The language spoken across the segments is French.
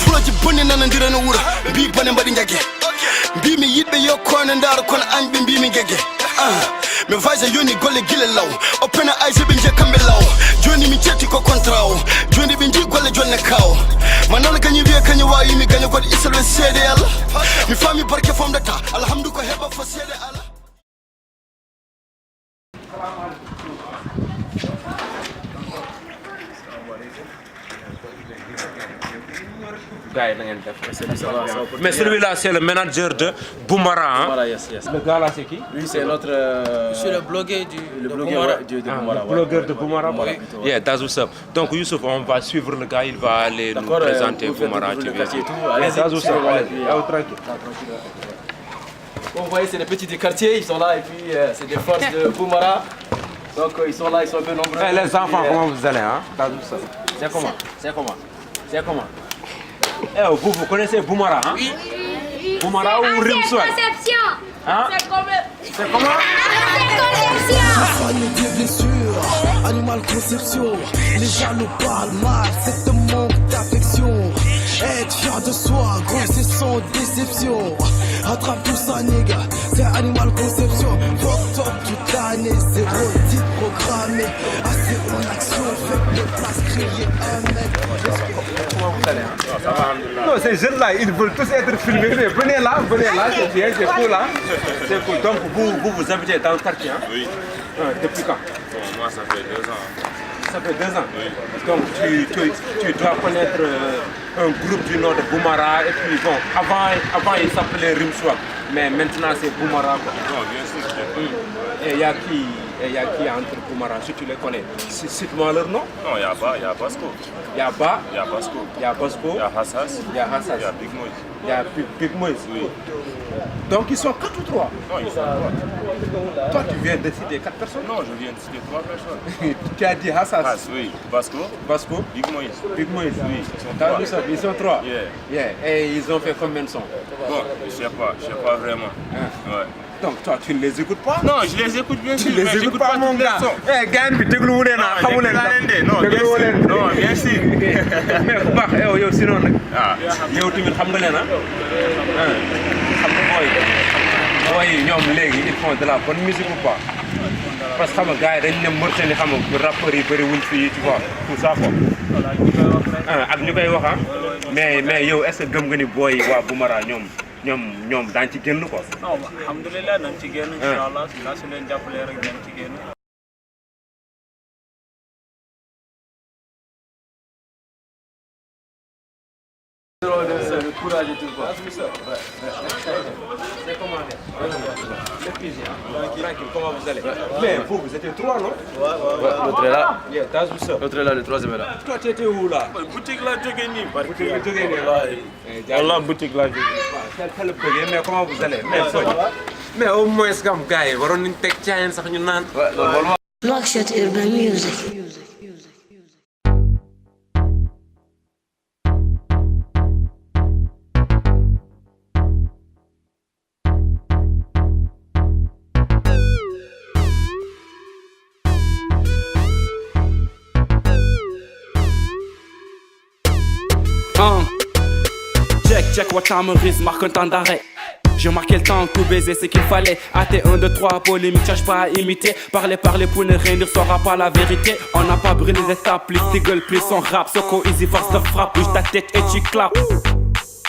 Fuloji bonni nanandira no wura mbi bane mbaɗi jagge mbimi yiɗɓe yokkone ndaaro kono an ɓe mbimi gegge mi vaja yoni golle gile law opena ayse ɓe jee kamɓe law joni mi cetti ko contrat o joni ɓe jii golle jonne kaw manala kañi wiye kañi wawi mi gaña goɗe isalɓe seede allah mi faami barke fomdata alhamdu ko heɓa fo seede allah. Mais celui-là, c'est le manager de Boumara. Hein? Voilà, yes. Le gars là, c'est qui? Lui, c'est notre. Je suis le blogueur de Boumara. Boumara. Le blogueur de Boumara. Oui. Yeah, that's what's up. Donc, Youssouf, on va suivre le gars, il va aller nous présenter Boumara. Allez-y, tranquille. Vous voyez, c'est des petits du quartier, ils sont là, et puis c'est des forces de Boumara. Donc, ils sont là, ils sont un peu nombreux. Hey, les enfants, comment vous allez? Hein? C'est comment? Eh, vous connaissez Boumara, hein? Oui. Boumara ou Rimsouel? Hein? C'est comment? Soigne des blessures, animal conception. Les gens nous parlent mal, c'est un manque d'affection. Être fier de soi, gros, c'est sans déception. Attrape tout ça, nigga, c'est animal conception. Fuck top toute l'année, zéro titre programmé. Assez en action, fait de place, créer un mec. Non, ces jeunes-là, ils veulent tous être filmés. Mais venez là, c'est bien, c'est cool là. C'est cool. Donc vous habitez dans le quartier, hein? Oui. Depuis quand? Moi, ça fait 2 ans. Ça fait 2 ans? Oui. Donc tu dois connaître un groupe du nom de Boumara. Et puis bon, avant il s'appelait Rimsouak. Mais maintenant c'est Boumara. Non, bien sûr. Et il y a qui entre Boumara, si tu les connais? Cite-moi leur nom. Non, il y a Basco. Il y a Ba. Il y a Basco. Il y a Bosco. Il y a Hassas. Il y a Hassas. Il y a Big Moïse. Il y a Big Moïse. Oui. Donc ils sont 4 ou 3? Non, ils sont 3. Toi tu viens de citer 4 personnes? Non, je viens de citer 3 personnes. Tu as dit Hassas. Hass, oui. Basco. Basco. Big Moïse. Big Moïse. Oui, ils sont 3. Ils sont 3. Yeah. Et ils ont fait combien de sons? Bon, je sais pas vraiment. Ouais. Donc toi tu ne les écoutes pas? Non, je les écoute bien sûr. Tu les écoutes pas mon gars? Eh, gars, tu t'écoutes Non, bien sûr. Mais bu baax yow sinon nag. Yow tamit xam nga leen xam nga booy ñoom léegi ils font de la bonne musique ou pas? Parce que xam nga gars yi dañ ne Mauritanie xam nga rappeurs yi bëri wuñ fii tu vois tout ça quoi. Ak ñu koy wax mais yow est-ce que gëm nga ni booy waa Boumara ñoom daañu ci génn quoi? Non, alhamdoulilah dañ ci génn inshallah su leen jàppalee rek dañ ci génn. Le courage et tout quoi. C'est comment? Le plaisir. Tranquille, comment vous allez? Mais vous étiez 3, non? Ouais, l'autre est là. Yeah, that's what's up. L'autre est là, le troisième est là. Toi, tu étais où là? Boutique là, jógee nii. Boutique là, jógee nii. Wallah, boutique là, jógee. C'est le bëggee, mais comment vous allez? Mais au moins comme gars yi waroon nañu teg caayin sax ñu naan. Nouakchott Urban Music. Check, what time is, marque un temps d'arrêt. J'ai marqué le temps, tout baiser, c'est qu'il fallait. AT1, 2, 3, polémique, cherche pas à imiter. Parler pour ne rien dire, saura pas la vérité. On n'a pas brûlé les étapes, plus tes gueules, plus son rap. Soko easy, force de frappe, bouge ta tête et tu clapes.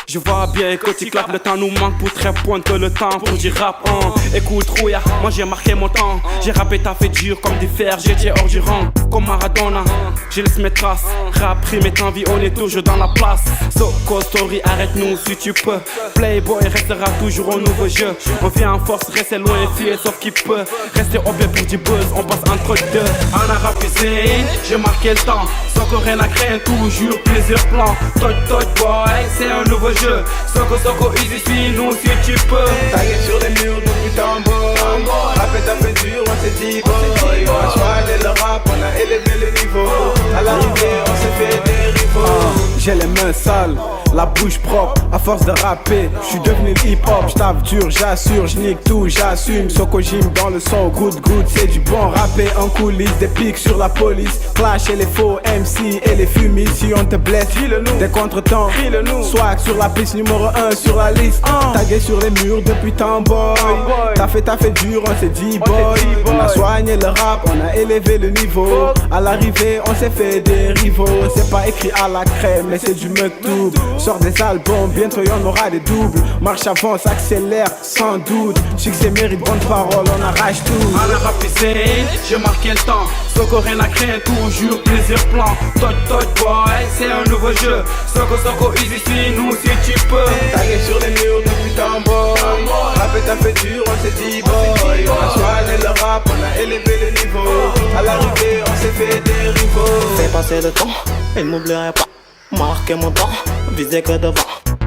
Je vois bien que tu claques, le temps nous manque pour très pointe le temps pour du rap. Écoute Rouya, moi j'ai marqué mon temps. J'ai rappé, t'as fait dur comme du fer, j'étais hors du rang. Comme Maradona, j'ai laissé mes traces. Rap, rime et envie, on est toujours dans la place. Soko Story, arrête-nous si tu peux. Playboy restera toujours au nouveau jeu. On vient en force, rester loin, fier sauf qui peut. Rester au bien pour du buzz, on passe entre deux. En arabe cuisine, j'ai marqué le temps. Soko rien à craindre, toujours plaisir plan. Touch boy, c'est un nouveau jeu. Soko easy, suis-nous si tu peux. Tagué sur les murs depuis tambour. Rappel t'as fait dur, on s'est dit boy. On a choisi le rap, on a élevé le niveau. À l'arrivée, on s'est fait des rivaux. J'ai les mains sales, la bouche propre, à force de rapper, je suis devenu le hip-hop, j'tape dur, j'assure, j'nique tout, j'assume. Soko Jim dans le son, good, c'est du bon rappé en coulisses, des pics sur la police, clash et les faux MC et les fumis. Si on te blesse, dis-le-nous, des contretemps, crie-le-nous. Swag sur la piste numéro 1 sur la liste, tagué sur les murs depuis tant boy. T'as fait dur, on s'est dit boy. On a soigné le rap, on a élevé le niveau. À l'arrivée, on s'est fait des rivaux. C'est pas écrit à la crème, mais c'est du mektoub. Sors des albums, bientôt y'en aura des doubles. Marche avance, accélère, sans doute. Succès mérite bonne parole, on arrache tout. À la rapide, j'ai marqué le temps. Soko rien à craindre, toujours plaisir plan. Touch boy, c'est un nouveau jeu. Soko easy, nous si tu peux. Tagué sur les murs depuis tant boy. Rappé t'as fait dur, on s'est dit boy. On a soigné le rap, on a élevé le niveau. À l'arrivée, on s'est fait des rivaux. Fais passer le temps, il m'oublierait pas. Marquer mon temps, viser que devant.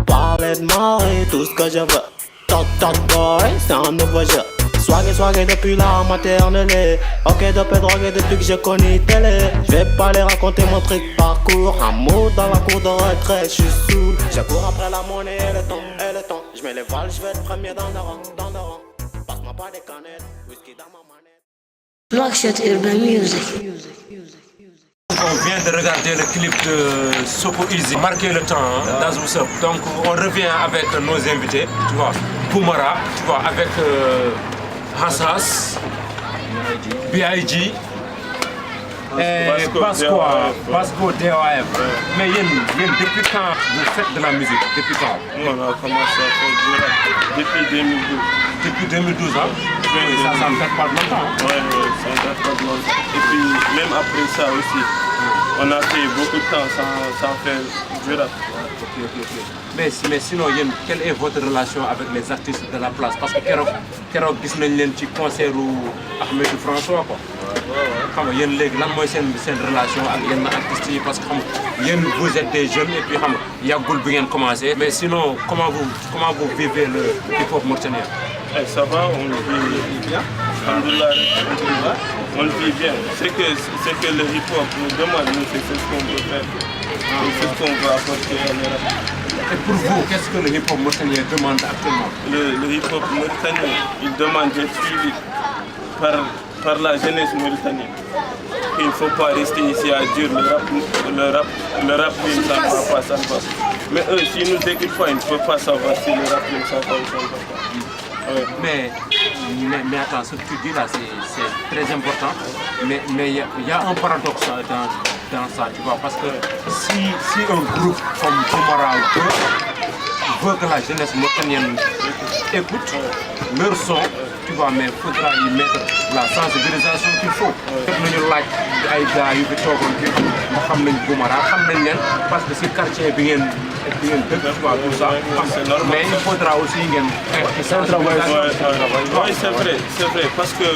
Parler de moi et tout ce que je veux. Touch boy, c'est un nouveau jeu. Swagué depuis la maternelle. Ok, dopé drogué depuis que je connais télé. J'vais pas les raconter mon truc parcours. Amour dans la cour de retraite, j'suis saoul. Je cours après la monnaie et le temps. J'mets les voiles, j'vais être premier dans le rang. Passe-moi pas des canettes, whisky dans ma manette. Rockshot Urban Music. On vient de regarder le clip de Soko Easy, marquer le temps, dans What's Up. Donc on revient avec nos invités, tu vois, Boumara, tu vois, avec Hassas, B.I.G. et Basco DOF. Mais depuis quand vous faites de la musique? Depuis quand? Nous on a commencé à faire du rap depuis 2012. Depuis 2012, hein? Oui, ça ne date pas de longtemps. Hein? Ouais, ça ne date pas de longtemps. Et puis même après ça aussi, on a fait beaucoup de temps sans faire du rap. Ok. Mais sinon, quelle est votre relation avec les artistes de la place? Parce que keroog gis nañ leen ci concert u Ahmed François quoi. Xam nga yéen léegi lan mooy seen relation ak yenn artistes yi parce que xam nga yéen vous êtes des jeunes et puis xam nga yàggul bi ngeen commencé. Mais sinon, comment vous vivez le hip-hop mauritanien? Ça va, on vit bien. Alhamdoulilah, on vit bien. C'est que le hip-hop nous demande, nous, c'est ce qu'on veut faire. C'est ce qu'on veut apporter à l'Europe. Et pour vous, qu'est-ce que le hip-hop mauritanien demande actuellement? Le hip-hop mauritanien, il demande d'être suivi par la jeunesse mauritanienne. Il ne faut pas rester ici à dire le rap, ça ne va pas, ça ne va pas. Mais eux, s'ils nous écoutent pas, ils ne peuvent pas savoir si le rap, ça va ou ça ne va pas. Ouais. Mais attends, ce que tu dis là, c'est très important. Mais il y a un paradoxe dans ça, tu vois, parce que si un groupe comme Boumara veut que la jeunesse mauritanienne écoute leur son, tu vois, mais il faudra y mettre la sensibilisation qu'il faut. Nous laaj ay gars yu fi toogoon fi xam nañ Boumara xam nañ leen parce que si quartier bi ngeen dëkk, tu vois, tout ça. Mais il faudra aussi ngeen c'est vrai, parce que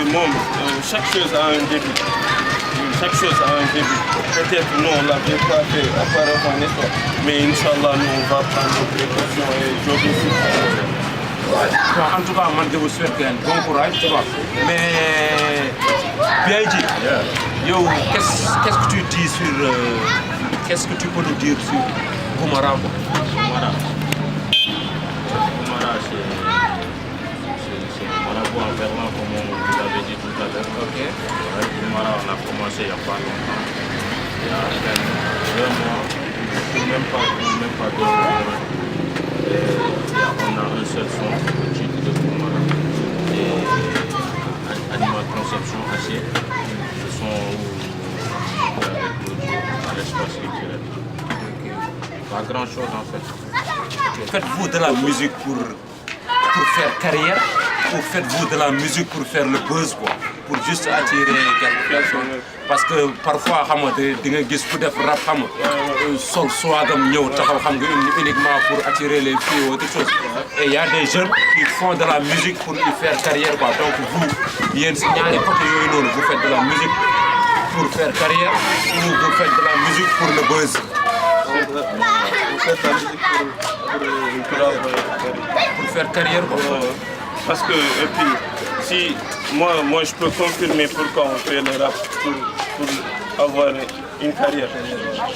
chaque chose a un début. Chaque chose a un début. Peut-être nous on ne l'avait pas fait auparavant, n'est-ce pas? Mais Inch'Allah, nous on va prendre nos précautions et jobber sur ça. Bon, en tout cas, moi je vous souhaite un bon courage, tu vois. Mais B.I.G, yo, qu'est-ce que tu dis sur, qu'est-ce que tu peux nous dire sur Boumara? Boumara, c'est Marabout en verlan, comme vous l'avez dit tout à l'heure. Okay. Avec Boumara, on a commencé il n'y a pas longtemps. Il y a 2 mois, même pas 2 mois. On a un seul son, le titre de Boumara. Et Animal Conception AC, ce sont avec l'audio à l'espace culturel. Pas grand chose en fait. Faites-vous de la musique pour faire carrière ou faites-vous de la musique pour faire le buzz quoi? Pour juste attirer quelques personnes? Parce que parfois xam nga di nga gis ku def rap xam nga sol swagam ñëw taxaw xam nga uniquement pour attirer les filles ou autre chose. Et il y a des jeunes qui font de la musique pour y faire carrière quoi. Donc vous yéen si ñaari côté yooyu noonu vous faites de la musique pour faire carrière ou vous faites de la musique pour le buzz? Vous faites la musique pour faire carrière quoi. Parce que, et puis, si moi je peux confirmer pourquoi on fait le rap pour avoir une carrière.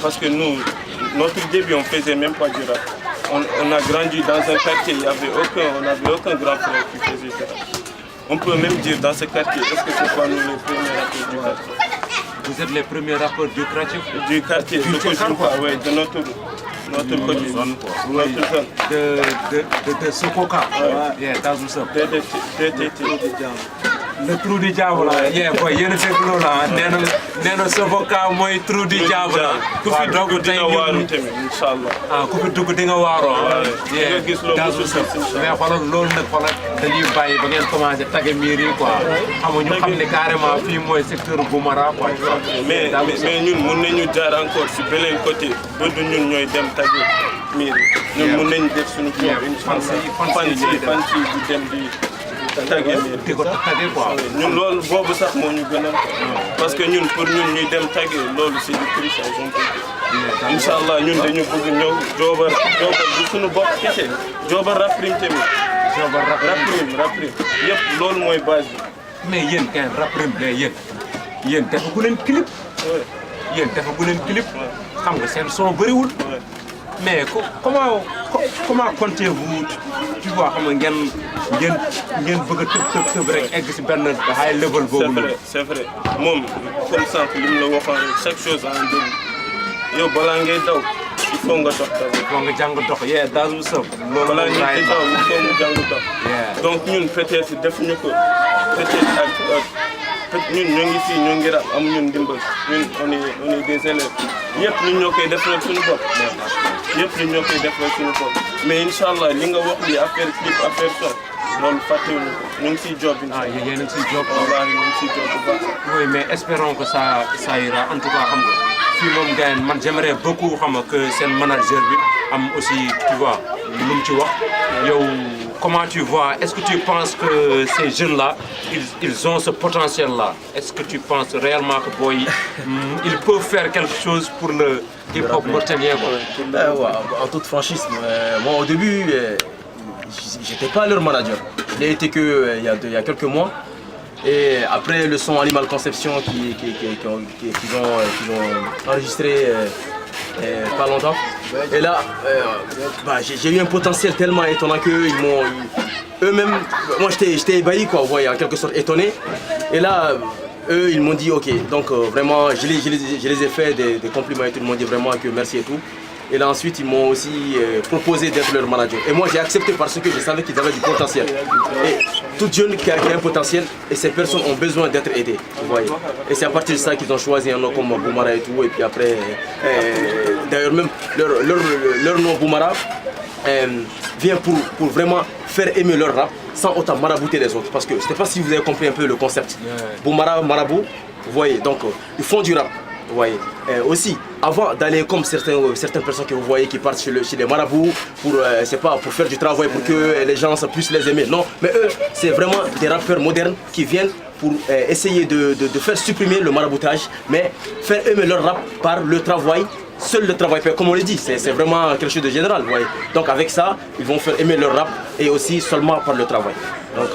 Parce que nous notre début, on faisait même pas du rap. On a grandi dans un quartier, on n'avait aucun grand frère qui faisait du rap. On peut même dire dans ce quartier, est-ce que c'est pas nous les premiers rappeurs du quartier? Vous êtes les premiers rappeurs du quartier? Du quartier, ouais, de notre côté. Notre zone. De Sokoka. Yeah, that's what's up. Le trou du diable la. Yeah, boy, yéen a fekk loolu la. nee na Sokoka mooy trou du diable la. ku fi dugg di nga waaru tamit, inshallah. Ku fi dugg di nga waaroo. nga gis loolu that's what's up. Mais xoolal loolu nag xoolal dañuy bàyyi ba ngeen commencé tagge miir yi quoi. Xamuñu xam ne carrément fii mooy secteur Boumara quoi. mais ñun mun nañu jaar encore si beneen côté ba du ñun ñooy dem tagge miir yi. ñun mun nañu def suñu job. fan si di dem di tagge quoi. ñun loolu boobu sax moo ñu gënal parce que ñun pour ñun ñuy dem tagge loolu c'est du trichage on peut. Inch'Allah ñun dañu bëgg ñëw joobar du suñu bopp kese joobar raprim tamit. joobar raprim yëpp loolu mooy base bi. mais yéen kay raprim mais yéen defagu leen clip. yéen defagu leen clip. xam nga seen son bëriwul. mais comment comptez-vous tu vois xam nga ngeen bëgg a tëb rek egg si benn high level boobu. c'est vrai moom comme sànq li mu la waxoon rek chaque chose en début yow balaa ngay daw il faut nga dox daw. il faut nga jàng dox yeah that's what's up. loolu balaa ngay daw il faut nga jàng dox. donc ñun peut-être defuñu ko peut-être ak ñun ñoo ngi fii ñoo ngi rap amuñu ndimbal ñun on est des élèves yëpp ñun ñoo koy defal suñu bopp. yëpp ñun ñoo koy defal suñu bopp mais inchallah li nga wax li affaire clip affaire son loolu fàttewuñu ko ñu ngi siy job. yéen a ngi siy job. wallaahi ñu ngi siy job bu baax. oui mais espérons que ça ira en tout cas xam nga fii moom gars yi man j'aimerais beaucoup xam nga que seen manager bi am aussi tu vois lu mu ci wax yow. Comment tu vois, est-ce que tu penses que ces jeunes-là, ils ont ce potentiel-là? Est-ce que tu penses réellement que boy, ils peuvent faire quelque chose pour le hip-hop mauritanien? En toute franchise, moi au début, j'étais pas leur manager. Je l'ai été que il y a quelques mois. Et après le son Animal Conception qu'ils ont enregistré pas longtemps. Et là, j'ai eu un potentiel tellement étonnant qu'eux m'ont eux-mêmes, moi j'étais ébahi quoi, vous voyez, en quelque sorte étonné. Et là, eux ils m'ont dit ok, donc vraiment je les ai fait des compliments et tout, ils m'ont dit vraiment que merci et tout. Et là ensuite ils m'ont aussi proposé d'être leur manager. Et moi j'ai accepté parce que je savais qu'ils avaient du potentiel. Et tout jeune qui a un potentiel et ces personnes ont besoin d'être aidées, vous voyez. Et c'est à partir de ça qu'ils ont choisi un nom comme Boumara et tout. Et puis après, d'ailleurs même leur nom Boumara vient pour vraiment faire aimer leur rap sans autant marabouter les autres. Parce que je ne sais pas si vous avez compris un peu le concept. Boumara, marabout, vous voyez, donc ils font du rap. Vous voyez. Aussi, avant d'aller comme certaines personnes que vous voyez qui partent chez les marabouts pour faire du travail pour que les gens puissent les aimer. Non, mais eux, c'est vraiment des rappeurs modernes qui viennent pour essayer de faire supprimer le maraboutage, mais faire aimer leur rap par le travail. Seul le travail, comme on le dit, c'est vraiment quelque chose de général. Vous voyez. Donc avec ça, ils vont faire aimer leur rap et aussi seulement par le travail. Donc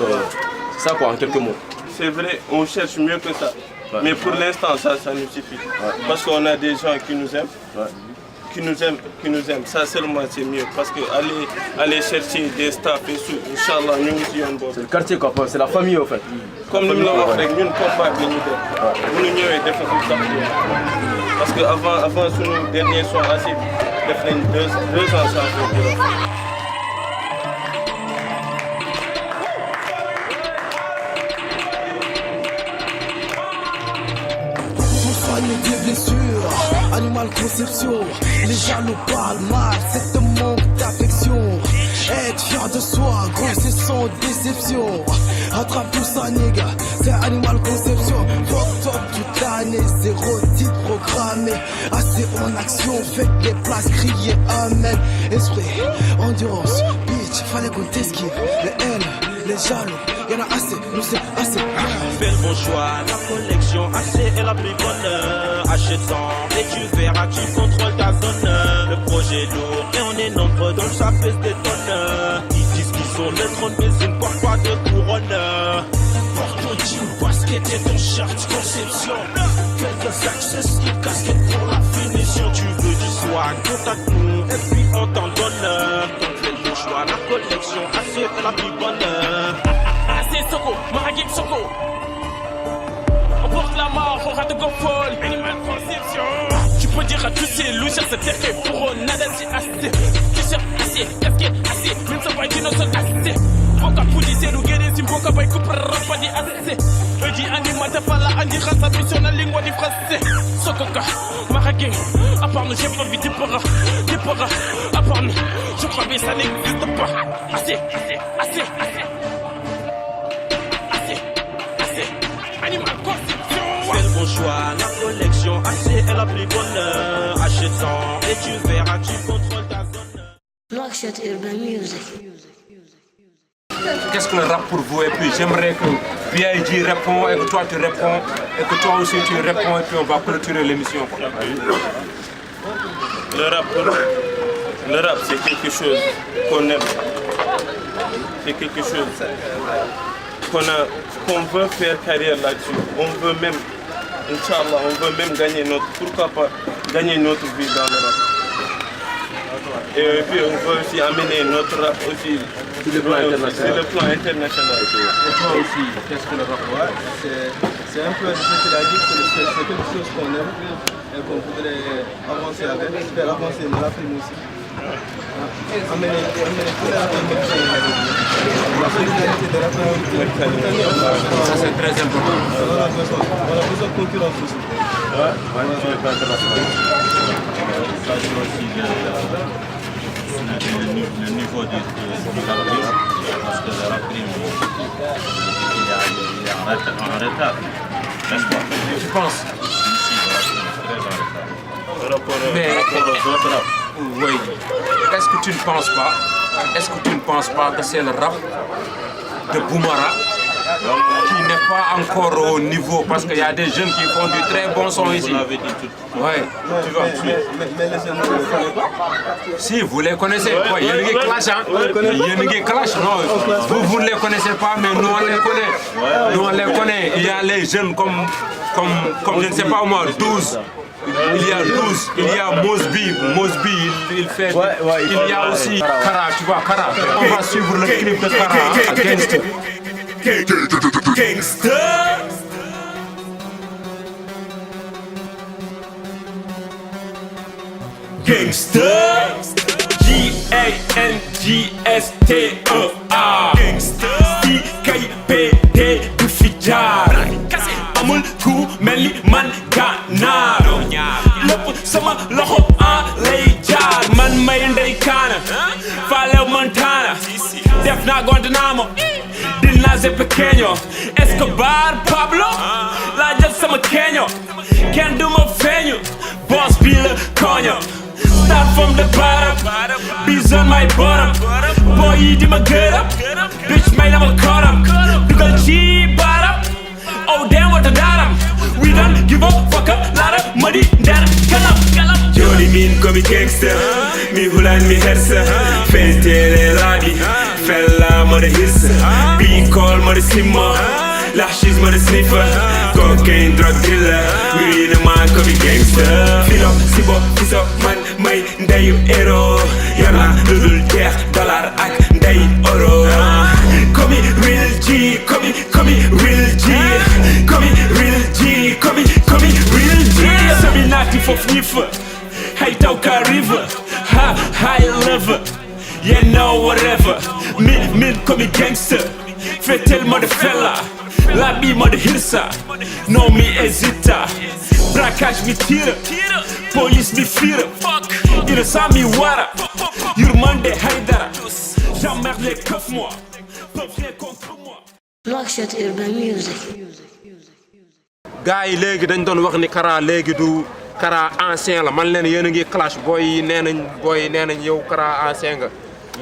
c'est ça quoi, en quelques mots. C'est vrai, on cherche mieux que ça. Mais pour l'instant, ça nous suffit. Parce qu'on a des gens qui nous aiment, qui nous aiment. Ça seulement c'est mieux. Parce que aller chercher des staffs et tout, Inch'Allah, nous aussi on doit. C'est le quartier quoi, c'est la famille en fait. Comme nous l'avons fait, nous ne pouvons pas venir de nous nous des parce qu'avant ce dernier soir, c'est 2 ans sans. Des blessures, Animal Conception, les jaloux parlent mal, c'est un manque d'affection. Être fier de soi, gros c'est sans déception. Attrape tout ça nigga, c'est Animal Conception. Fuck toute l'année, 0 titre programmé. Assez en action, faites les places, criez amen. Esprit, endurance, bitch, fallait qu'on t'esquive. Les haines, les jaloux, y'en a assez, nous c'est assez. Fais le bon choix, la collection assez est la plus bonne. Achetant et tu verras, tu contrôles ta zone. Le projet est lourd et on est nombreux donc ça pèse des tonnes. Ils disent qu'ils sont le trône mais ils ne portent pas de couronne. Porte ton jean, basket et ton shirt conception. Quelques accessoires, casquette pour la finition. Tu veux du swag, contacte-nous et puis on t'en donne. Donc fais le bon choix, la collection assez est la plus bonne. Assez Soko, Maragim Soko. On porte la mort, on rate go folle. Animal conception. Tu peux dire à tous ces louches, c'est fait pour eux, nada c'est assez. T-shirt assez, casquette assez, même ça va être une autre assez. Boka police, nous guérir, si boka va couper rapa di assez. Edi animal de pala, andi rasa, mission na lingua di français. Sokoka, Maragim, à part nous, j'ai pas envie de para. À part nous, je crois que ça n'existe pas. Assez. Animal conception. Fais le bon choix, la collection assez est la plus bonne. Achète-en et tu verras, tu contrôles ta zone. Nouakchott Urban Music. Qu'est-ce que le rap pour vous? Et puis j'aimerais que B.I.G répond et que toi tu réponds et que toi aussi tu réponds et puis on va clôturer l'émission. Le rap c'est quelque chose qu'on aime. C'est quelque chose qu'on veut faire carrière là-dessus. On veut même, Inch'Allah, on veut même gagner gagner notre vie dans le rap. Et puis on veut aussi amener notre rap aussi sur le plan international. Et toi aussi, qu'est-ce que le rap? C'est un peu ce qu'il a dit, c'est quelque chose qu'on aime et qu'on voudrait avancer avec, faire avancer l'Afrique aussi. Amener tous les Africains. La solidarité de l'Afrique. Ça c'est très important. On a besoin de concurrence aussi. Ça c'est aussi le niveau de l'artiste, parce que le rap il est en retard. N'est-ce pas? Je pense. Mais aux autres rap. Oui. Est-ce que tu ne penses pas que c'est le rap de Boumara qui n'est pas encore au niveau, parce qu'il y a des jeunes qui font du très bon son ici. Vous l'avez dit tout. Ouais, tu vois. Mais les jeunes ne les connaissent pas. Si, vous les connaissez. Il y a des clash, hein. Il y a des clash, non. Vous ne les connaissez pas, mais nous on les connaît. Nous on les connaît. Il y a les jeunes comme je ne sais pas moi, 12. Il y a 12, il y a Mosby, il fait. Il y a aussi Kara, tu vois, Kara. On va suivre le clip de Kara, Gangster. Gangster, G-A-N-G-S-T-E-A. C-K-P-D du Fijar. Amul ku meli man ganaar. Lépp sama loxo lay jaar. Man may ndey kaana Falew Montana. Def naa Guantanamo, dil naa ze pequeño. Escobar Pablo laa jël sama keño. Kenn du ma feeñu, boss bi la koño. Start from the bottom, bees on my bottom. Boy yi di ma gërëm, bitch may na ma koram. Dugal ci bottom, oh damn what a daram. We don't give a fuck up, lot of money, dara kalam. Jody mean comme gangster, mi hulan mi hersa. Fentele rabi, fella mo de hirsa. Be call mo de simmo, lachis mo de sniffer. Cocaine drug dealer, we read a man comme gangster. Filo, sibo, fiso, man, may ndeyu hero. Yana ludul jeex dollar ak ndey oro. Komi real G, komi real G. Komi real G, komi real G. Sami nati fof nifa, hay taw ka river. High level, yeah no whatever. Min komi gangster, fetel mo de fella. La bi mo de hirsa, no mi hésita. Braquage mi tira, police mi fira. Il sa mi wara, yurmande haydara. J'emmerde les keufs moi, peuvent rien contre moi. Nouakchott Urban Music. gars yi léegi dañ doon wax ni Kara léegi du Kara ancien la man leen yéen a ngi clash booy nee nañ yow Kara ancien nga.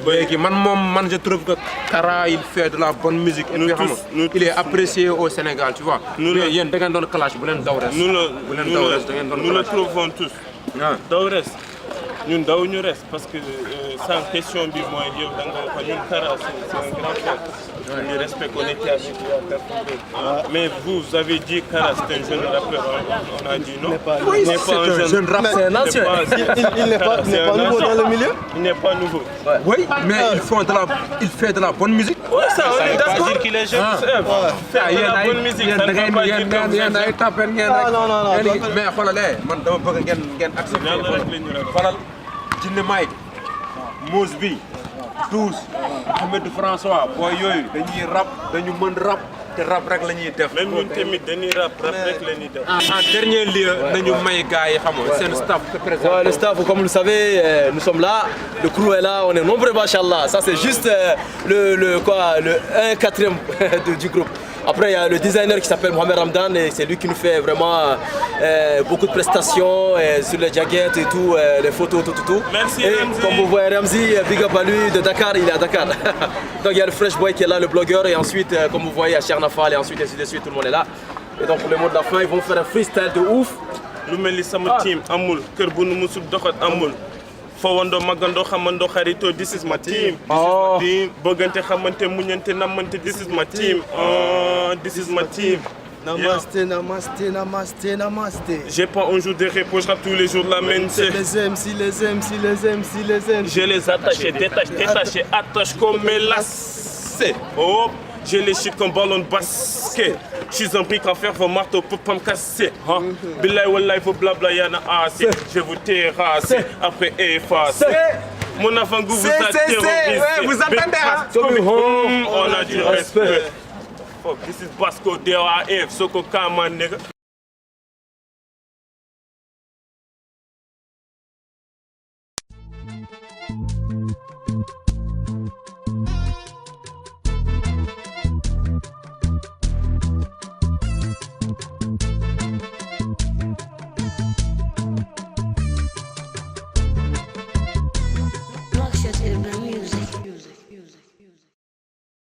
léegi man je trouve que Kara il fait de la bonne musique et puis xam nga il est apprécié au Sénégal, tu vois. mais yéen da ngeen doon clash bu leen daw res. Nous le trouvons tous. Daw res ñun daw ñu reste parce que sans question bi mooy yow da nga wax ñun Kara c'est un grand frère. On le respecte, on était avec lui. Mais vous avez dit Kara c'est un jeune rappeur. On a dit non. Oui, c'est un jeune rappeur. C'est un ancien. Il n'est pas nouveau dans le milieu. Il n'est pas nouveau. Oui, mais il fait de la bonne musique. Oui, ça on est d'accord. dire qu'il est jeune. Faire de la bonne musique, ça ne veut pas dire que vous êtes jeune. Non. Mais xoolal man dama bëgg ngeen accepté xoolal Jinne Mike Mousse bi Tous Ahmed François booy yooyu dañuy rap dañu mën rap te rap rek la ñuy def. Même ñun tamit dañuy rap rek la ñuy def. En dernier lieu nañu may gars yi xam nga seen staff te présent. Ouais, le staff, comme vous le savez, nous sommes là, le crew est là, on est nombreux, machallah. Ça c'est juste le 1/4 du groupe. Après il y a le designer qui s'appelle Mohamed Ramdan et c'est lui qui nous fait vraiment beaucoup de prestations sur les jaquettes et tout, les photos, tout. Merci et Ramzi. comme vous voyez Ramzi, big up à lui de Dakar, il est à Dakar. Donc il y a le Fresh Boy qui est là, le blogueur et ensuite comme vous voyez à Chernafal et ensuite ainsi de suite, tout le monde est là. Et donc pour le mot de la fin, ils vont faire un freestyle de ouf. lu mel ni sama team amul kër bu nu musul doxat amul fawando magando xamando xarito this is my team. Bëggante xamante muñante namante this is my team. This is my team. Namaste, namaste, namaste, namaste. J'ai pas un jour de repos, je rappe tous les jours la même. Si les aime, si les aime, si les aime, si les aime. Je les attache, détache, attache comme mes lacets. Oh, j'ai les shit comme ballon de basket. Je suis un brick en fer, vos marteaux pour pas me casser. Billahi wallahi, vos blabla y'en a assez. Je vais vous terrasser, après effacer. Mon avant-goût vous a terrorisé. Vous attendez, hein? On a du respect. Fuck, this is Basco DRF, Soko Kama, nigga.